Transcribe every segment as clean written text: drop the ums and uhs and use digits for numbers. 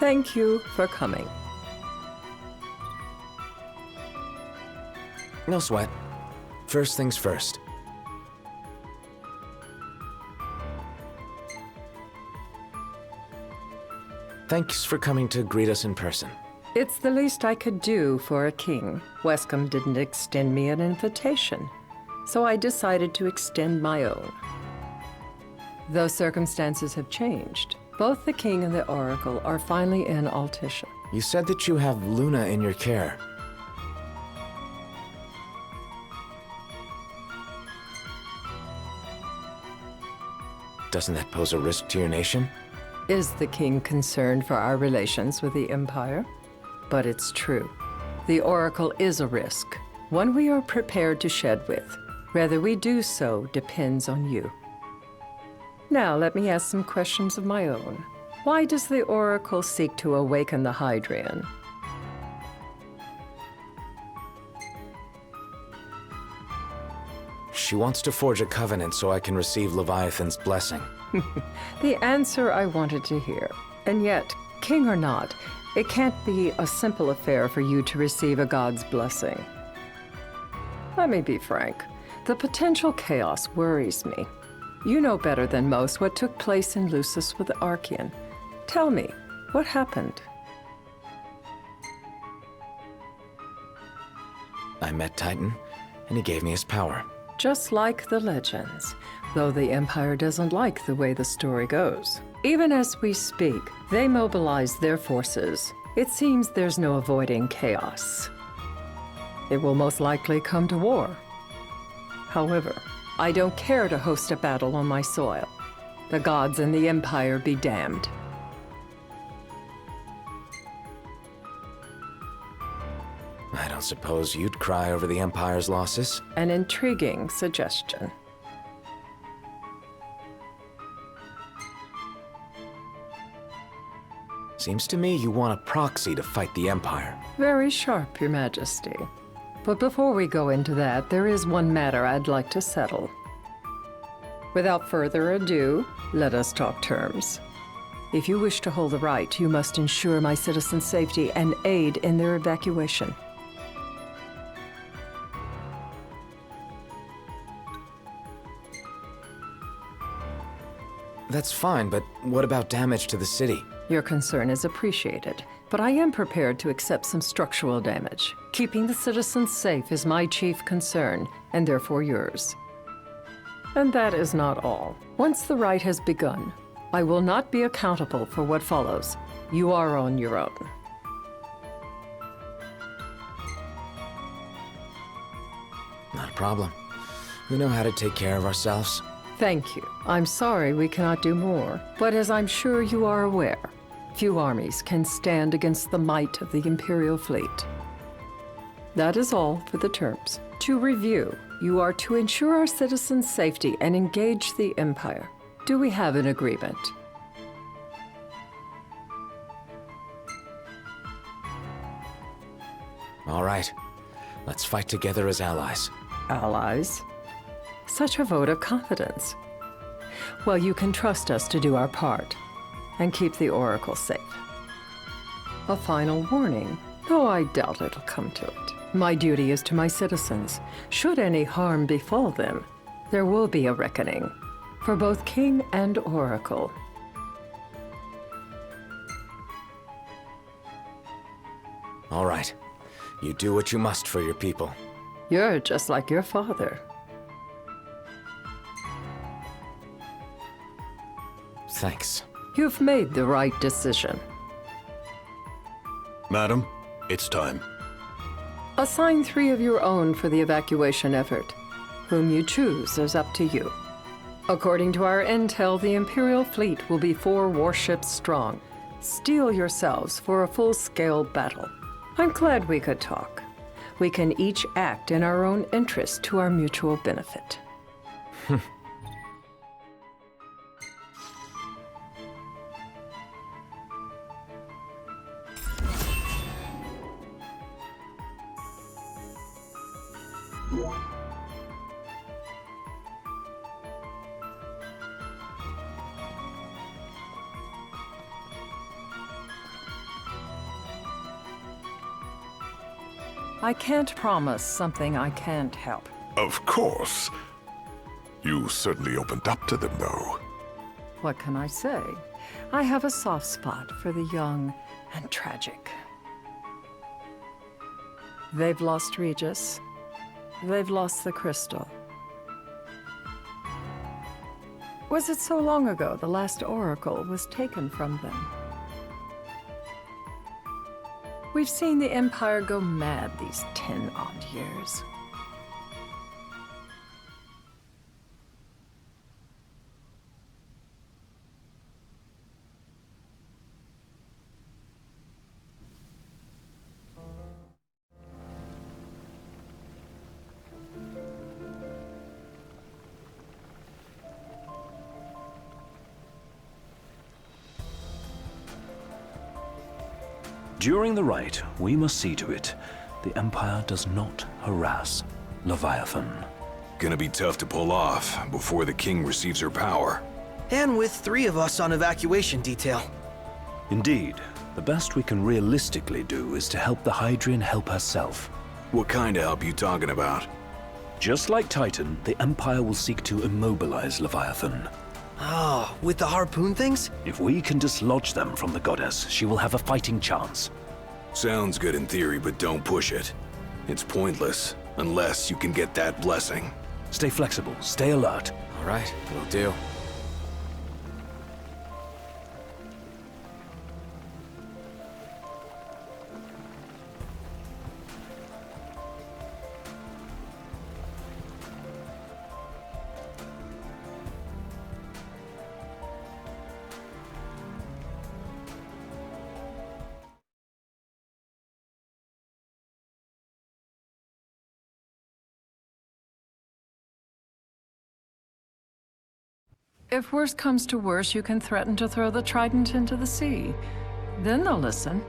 Thank you for coming. No sweat. First things first. Thanks for coming to greet us in person. It's the least I could do for a king. Wescom didn't extend me an invitation, so I decided to extend my own. Though circumstances have changed, both the king and the oracle are finally in Altissia. You said that you have Luna in your care. Doesn't that pose a risk to your nation? Is the king concerned for our relations with the Empire? But it's true. The oracle is a risk, one we are prepared to shed with. Whether we do so depends on you. Now, let me ask some questions of my own. Why does the oracle seek to awaken the Hydrian? She wants to forge a covenant so I can receive Leviathan's blessing. The answer I wanted to hear. And yet, king or not, it can't be a simple affair for you to receive a god's blessing. Let me be frank. The potential chaos worries me. You know better than most what took place in Lucis with the Archean. Tell me, what happened? I met Titan, and he gave me his power. Just like the legends, though the Empire doesn't like the way the story goes. Even as we speak, they mobilize their forces. It seems there's no avoiding chaos. It will most likely come to war. However, I don't care to host a battle on my soil. The gods and the Empire be damned. I don't suppose you'd cry over the Empire's losses? An intriguing suggestion. Seems to me you want a proxy to fight the Empire. Very sharp, Your Majesty. But before we go into that, there is one matter I'd like to settle. Without further ado, let us talk terms. If you wish to hold the right, you must ensure my citizens' safety and aid in their evacuation. That's fine, but what about damage to the city? Your concern is appreciated, but I am prepared to accept some structural damage. Keeping the citizens safe is my chief concern, and therefore yours. And that is not all. Once the rite has begun, I will not be accountable for what follows. You are on your own. Not a problem. We know how to take care of ourselves. Thank you. I'm sorry we cannot do more, but as I'm sure you are aware, few armies can stand against the might of the Imperial fleet. That is all for the terms. To review, you are to ensure our citizens' safety and engage the Empire. Do we have an agreement? All right. Let's fight together as allies. Allies? Such a vote of confidence. Well, you can trust us to do our part and keep the Oracle safe. A final warning, though I doubt it'll come to it. My duty is to my citizens. Should any harm befall them, there will be a reckoning for both King and Oracle. All right. You do what you must for your people. You're just like your father. Thanks. You've made the right decision. Madam, it's time. Assign 3 of your own for the evacuation effort. Whom you choose is up to you. According to our intel, the Imperial fleet will be 4 warships strong. Steel yourselves for a full-scale battle. I'm glad we could talk. We can each act in our own interest to our mutual benefit. I can't promise something I can't help. Of course. You certainly opened up to them, though. What can I say? I have a soft spot for the young and tragic. They've lost Regis. They've lost the crystal. Was it so long ago the last oracle was taken from them? We've seen the Empire go mad these 10-odd years. During the rite, we must see to it the Empire does not harass Leviathan. Gonna be tough to pull off before the king receives her power. And with 3 of us on evacuation detail. Indeed, the best we can realistically do is to help the Hydrian help herself. What kind of help you talking about? Just like Titan, the Empire will seek to immobilize Leviathan. Oh, with the harpoon things? If we can dislodge them from the goddess, she will have a fighting chance. Sounds good in theory, but don't push it. It's pointless, unless you can get that blessing. Stay flexible, stay alert. All right, will do. If worse comes to worse, you can threaten to throw the trident into the sea. Then they'll listen.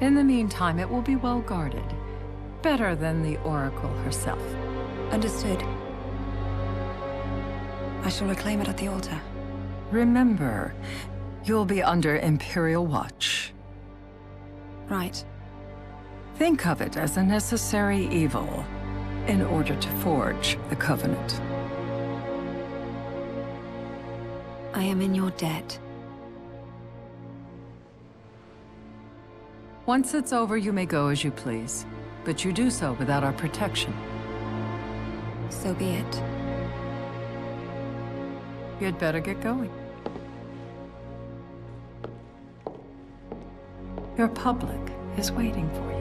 In the meantime, it will be well guarded. Better than the Oracle herself. Understood. I shall reclaim it at the altar. Remember, you'll be under Imperial watch. Right. Think of it as a necessary evil in order to forge the Covenant. I am in your debt. Once it's over, you may go as you please. But you do so without our protection. So be it. You'd better get going. Your public is waiting for you.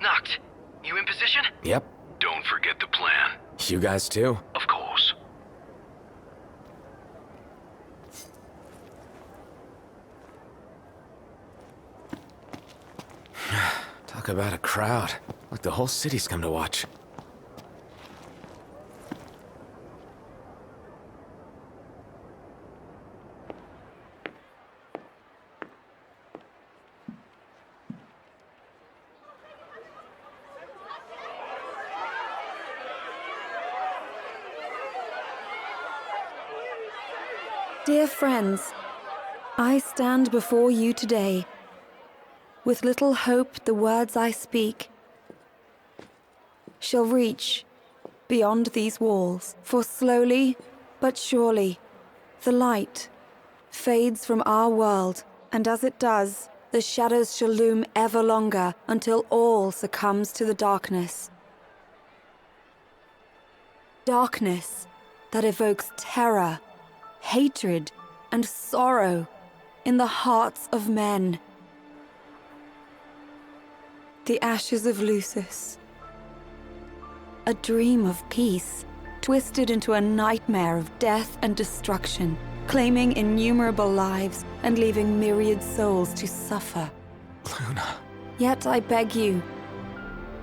Noct, you in position? Yep. Don't forget the plan. You guys too? Of course. Talk about a crowd. Like the whole city's come to watch. Dear friends, I stand before you today. With little hope the words I speak shall reach beyond these walls. For slowly but surely the light fades from our world, and as it does, the shadows shall loom ever longer until all succumbs to the darkness. Darkness that evokes terror, hatred, and sorrow in the hearts of men. The ashes of Lucis. A dream of peace, twisted into a nightmare of death and destruction, claiming innumerable lives and leaving myriad souls to suffer. Luna. Yet I beg you,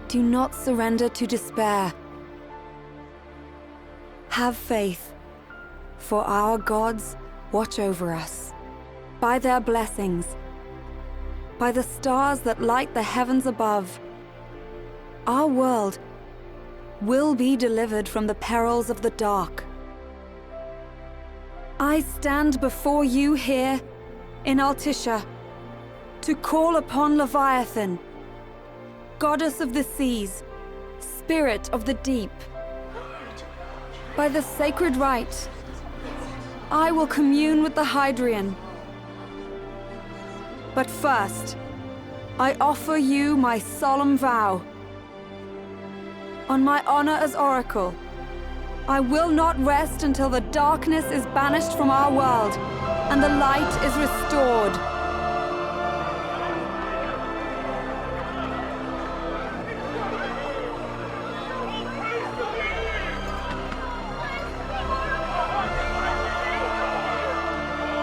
do not surrender to despair. Have faith, for our gods watch over us. By their blessings, by the stars that light the heavens above, our world will be delivered from the perils of the dark. I stand before you here in Altissia to call upon Leviathan, goddess of the seas, spirit of the deep. By the sacred rite, I will commune with the Hydrian. But first, I offer you my solemn vow. On my honor as Oracle, I will not rest until the darkness is banished from our world and the light is restored.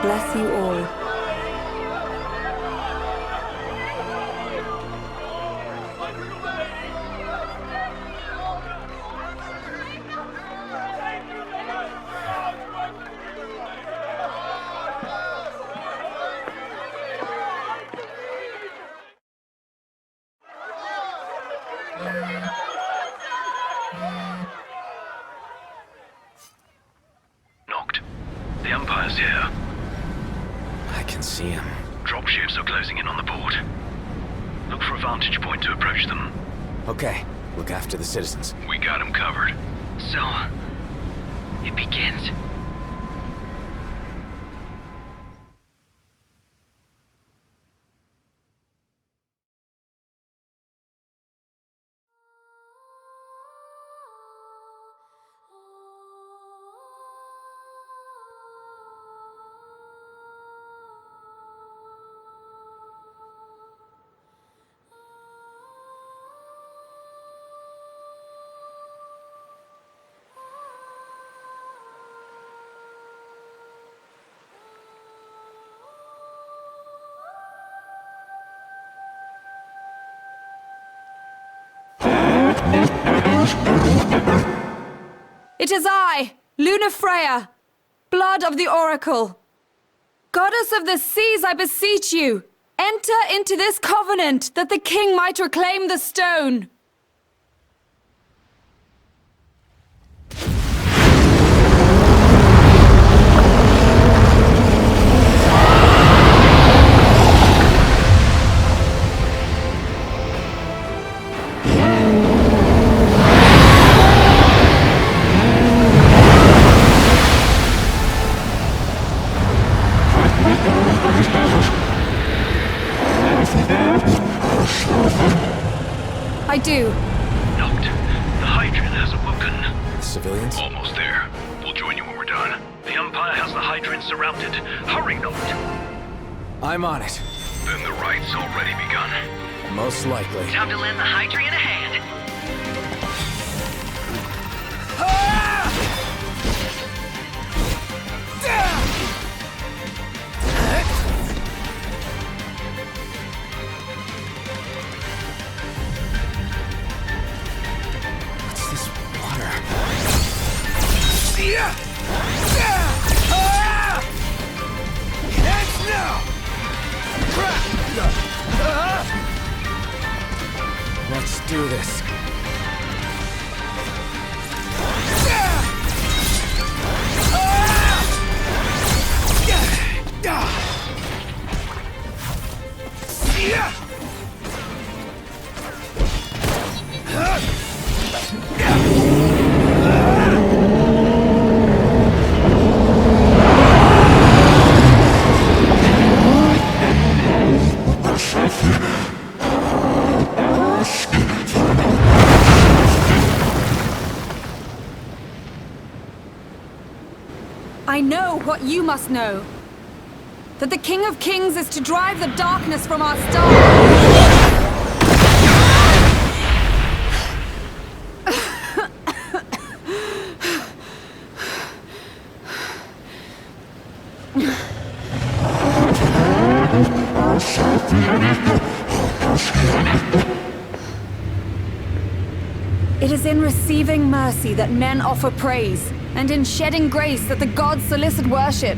Bless you all. Knocked. The Empire's here. I can see him. Dropships are closing in on the port. Look for a vantage point to approach them. Okay, look after the citizens. We got them covered. So, it begins. It is I, Lunafreya, blood of the Oracle. Goddess of the seas, I beseech you, enter into this covenant that the king might reclaim the stone. I do. Knocked. The Hydrian has awoken. The civilians? Almost there. We'll join you when we're done. The Empire has the Hydrian surrounded. Hurry, Knocked. I'm on it. Then the rite's already begun. Most likely. Time to lend the Hydrian a hand. What's this water? Let's do this. I know what you must know. that the King of Kings is to drive the darkness from our stars. It is in receiving mercy that men offer praise, and in shedding grace that the gods solicit worship.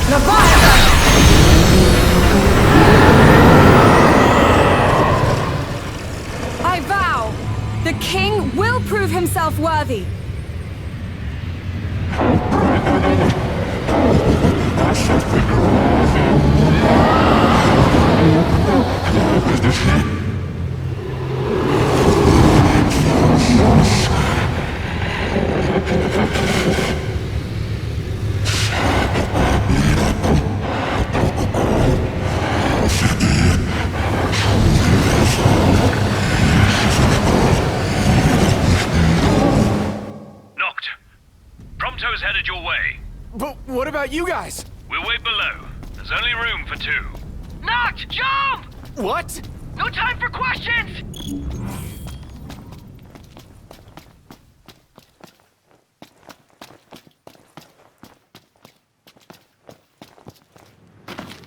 Leviathan! I vow, the king will prove himself worthy. Noct. Prompto's headed your way. But what about you guys? We'll wait below. There's only room for two. Noct, jump! What? No time for questions!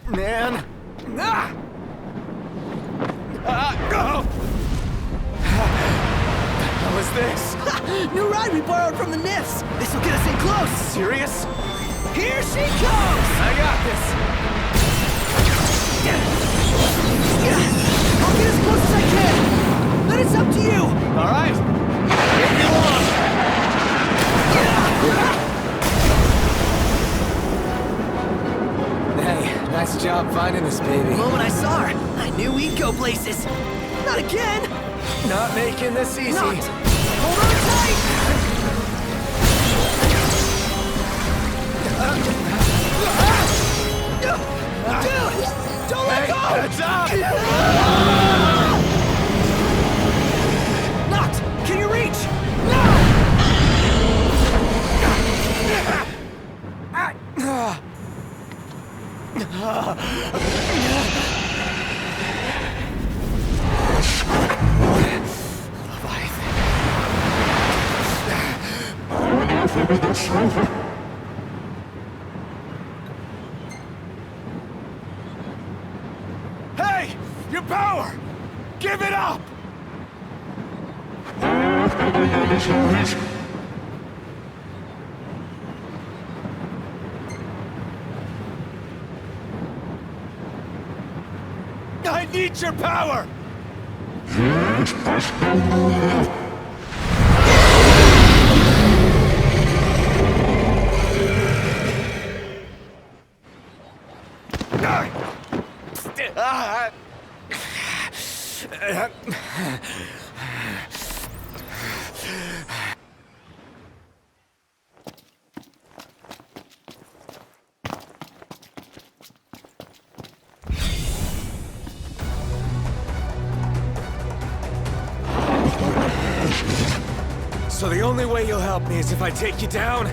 Man. Ah! Go! What was this? New ride we borrowed from the Nifs! This'll get us in close! Serious? Here she comes! I got this. I'll get as close as I can! Then it's up to you! All right. If you want. Hey, nice job finding this baby. The moment I saw her, I knew we'd go places. Not again! Not making this easy. Not! Hold on tight! Dude! Don't let go! Heads up! Noct! Can you reach? No! Hey! Your power! Give it up! I need your power! So the only way you'll help me is if I take you down?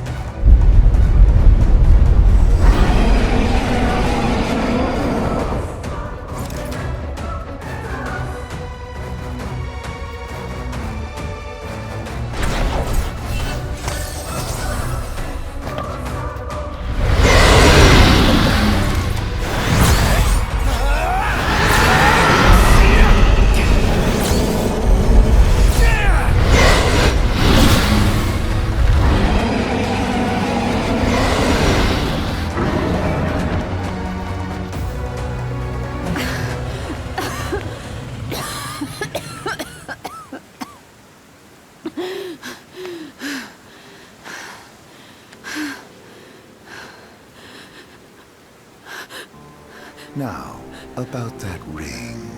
Now, about that ring.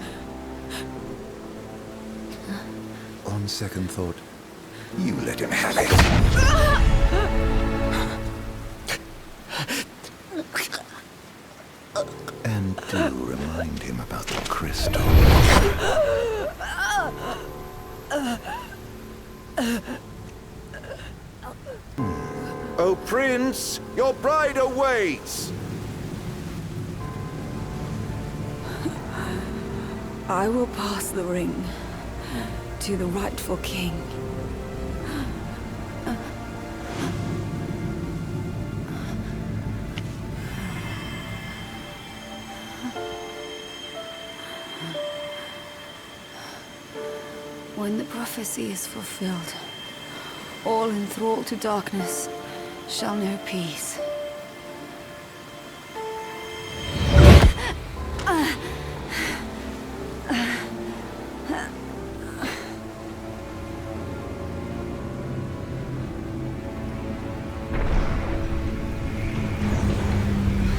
On second thought, you let him have it. And do remind remind him about the crystal. Oh, Prince, your bride awaits! I will pass the ring to the rightful king. When the prophecy is fulfilled, all enthralled to darkness shall know peace.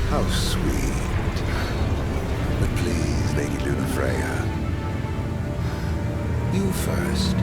How sweet. But please, Lady Lunafreya, you first.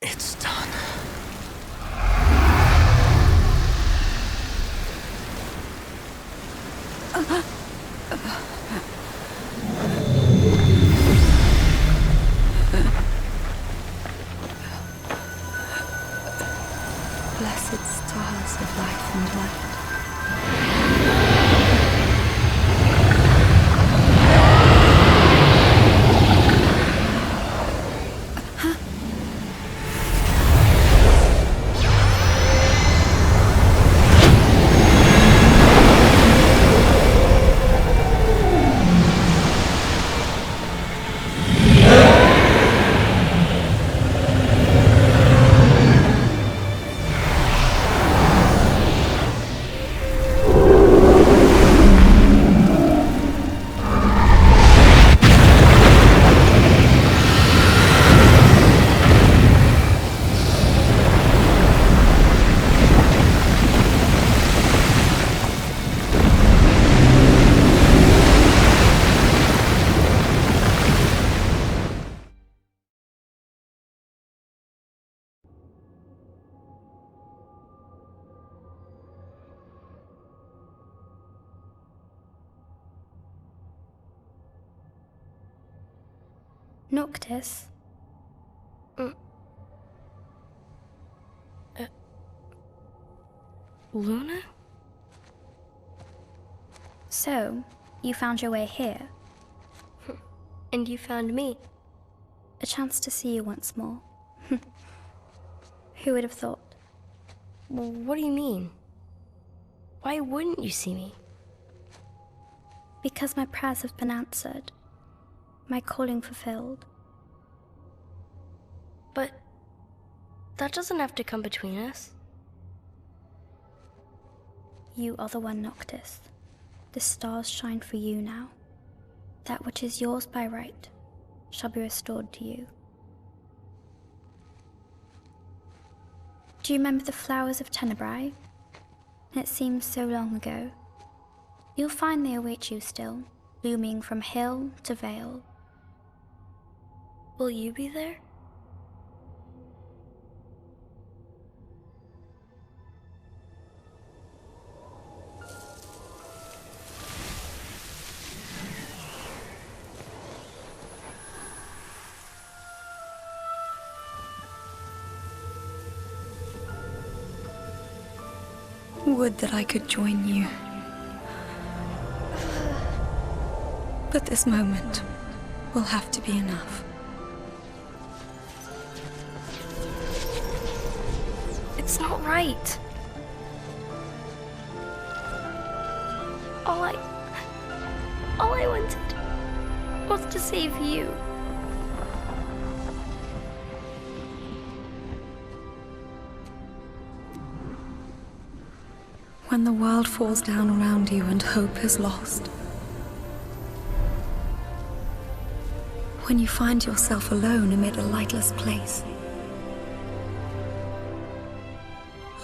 It's done. Blessed stars of life and light. Noctis? Luna? So, you found your way here? And you found me. A chance to see you once more. Who would have thought? Well, what do you mean? Why wouldn't you see me? Because my prayers have been answered. My calling fulfilled. But that doesn't have to come between us. You are the one, Noctis. The stars shine for you now. That which is yours by right shall be restored to you. Do you remember the flowers of Tenebrae? It seems so long ago. You'll find they await you still, blooming from hill to vale. Will you be there? Would that I could join you. But this moment will have to be enough. It's not right. All I wanted was to save you. When the world falls down around you and hope is lost. When you find yourself alone amid a lightless place.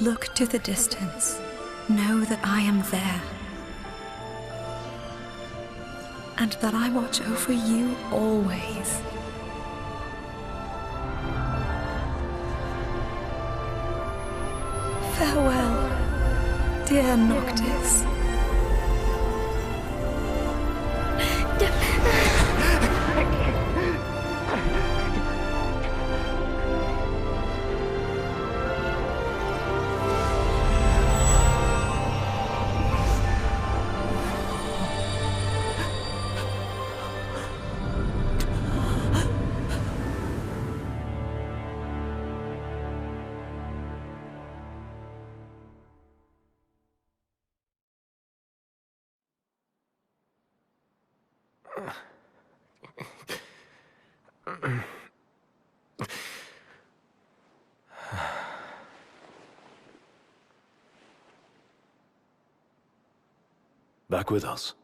Look to the distance. Know that I am there. And that I watch over you always. Farewell, dear Noctis. Back with us.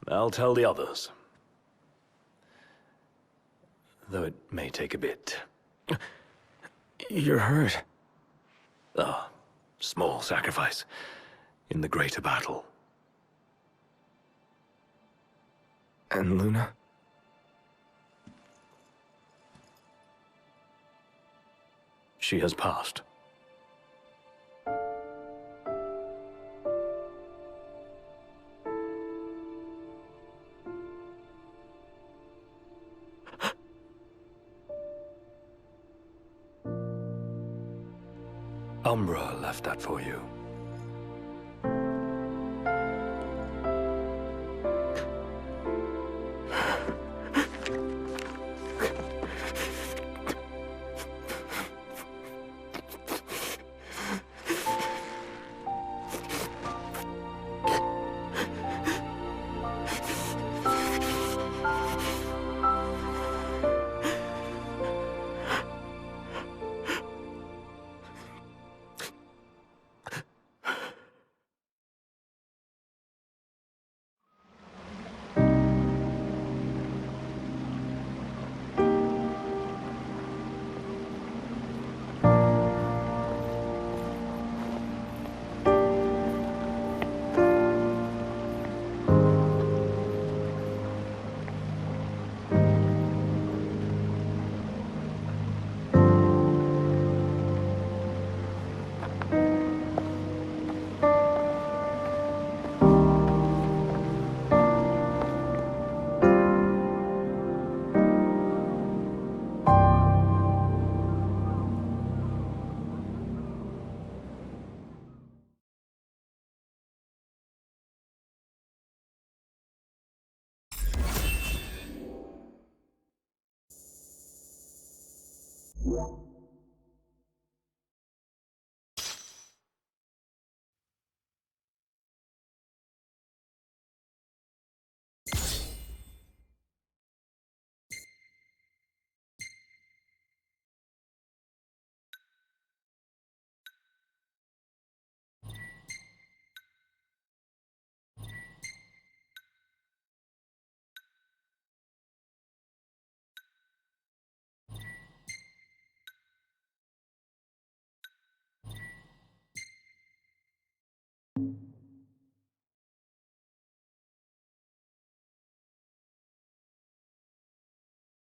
I'll tell the others. Though it may take a bit. You're hurt. A small sacrifice in the greater battle. And Luna? She has passed. Umbra left that for you. Yeah.